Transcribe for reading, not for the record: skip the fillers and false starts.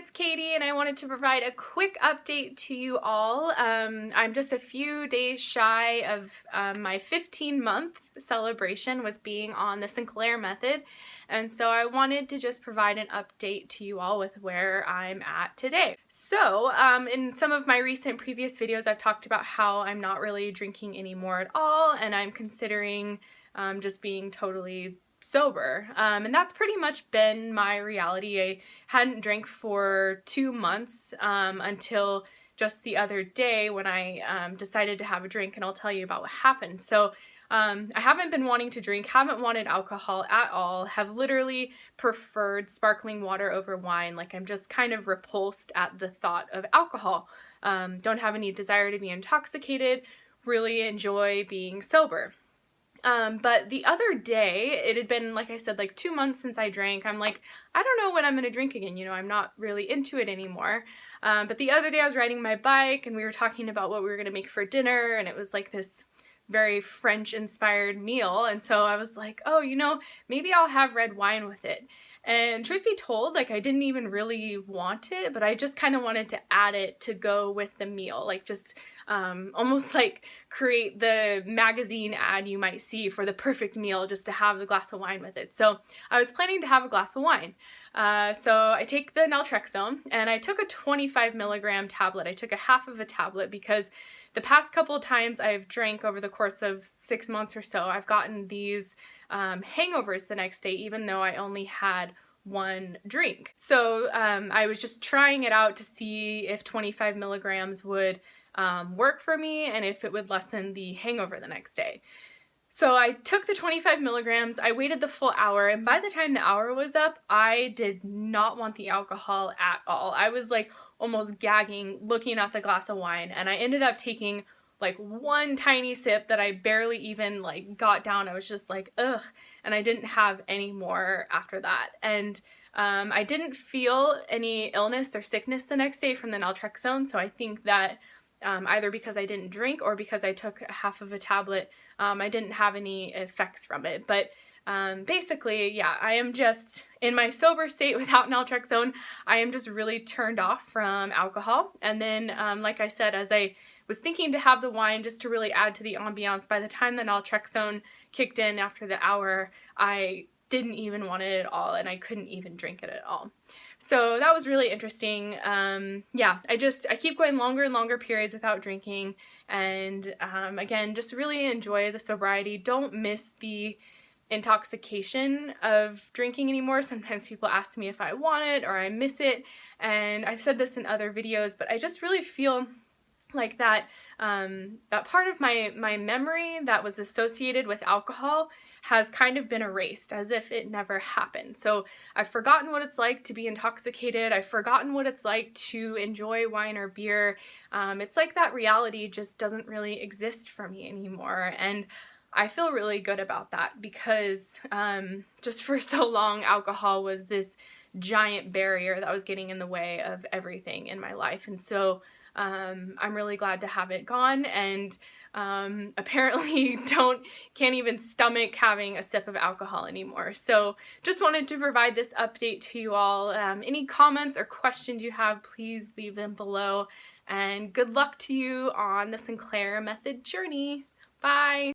it's Katie, and I wanted to provide a quick update to you all. I'm just a few days shy of my 15-month celebration with being on the Sinclair Method, and so I wanted to just provide an update to you all with where I'm at today. So, in some of my recent previous videos, I've talked about how I'm not really drinking anymore at all, and I'm considering just being totally sober, and that's pretty much been my reality. I hadn't drank for 2 months until just the other day when I decided to have a drink, and I'll tell you about what happened. So I haven't been wanting to drink, haven't wanted alcohol at all, have literally preferred sparkling water over wine. Like, I'm just kind of repulsed at the thought of alcohol. Don't have any desire to be intoxicated, really enjoy being sober. But the other day, it had been, like I said, like 2 months since I drank. I'm like, I don't know when I'm going to drink again. You know, I'm not really into it anymore. But the other day I was riding my bike and we were talking about what we were going to make for dinner, and it was like this very French-inspired meal. And so I was like, oh, you know, maybe I'll have red wine with it. And truth be told, like, I didn't even really want it, but I just kind of wanted to add it to go with the meal, like just almost like create the magazine ad you might see for the perfect meal, just to have the glass of wine with it. So I was planning to have a glass of wine. So I take the Naltrexone, and I took a 25 milligram tablet. I took a half of a tablet because the past couple of times I've drank over the course of 6 months or so, I've gotten these hangovers the next day, even though I only had one drink. So I was just trying it out to see if 25 milligrams would work for me and if it would lessen the hangover the next day. So I took the 25 milligrams, I waited the full hour, and by the time the hour was up, I did not want the alcohol at all. I was like almost gagging looking at the glass of wine, and I ended up taking like one tiny sip that I barely even like got down. I was just like, ugh, and I didn't have any more after that. And I didn't feel any illness or sickness the next day from the Naltrexone, so I think that either because I didn't drink or because I took half of a tablet, I didn't have any effects from it. But basically, yeah, I am just in my sober state without Naltrexone. I am just really turned off from alcohol. And then, like I said, as I was thinking to have the wine just to really add to the ambiance, by the time the Naltrexone kicked in after the hour, I didn't even want it at all, and I couldn't even drink it at all. So that was really interesting. Yeah, I keep going longer and longer periods without drinking, and again, just really enjoy the sobriety. Don't miss the intoxication of drinking anymore. Sometimes people ask me if I want it or I miss it, and I've said this in other videos, but I just really feel like that that part of my memory that was associated with alcohol has kind of been erased, as if it never happened. So I've forgotten what it's like to be intoxicated. I've forgotten what it's like to enjoy wine or beer. It's like that reality just doesn't really exist for me anymore. And I feel really good about that because just for so long, alcohol was this giant barrier that was getting in the way of everything in my life. And so I'm really glad to have it gone, and apparently can't even stomach having a sip of alcohol anymore. So just wanted to provide this update to you all. Any comments or questions you have, please leave them below, and good luck to you on the Sinclair Method journey. Bye!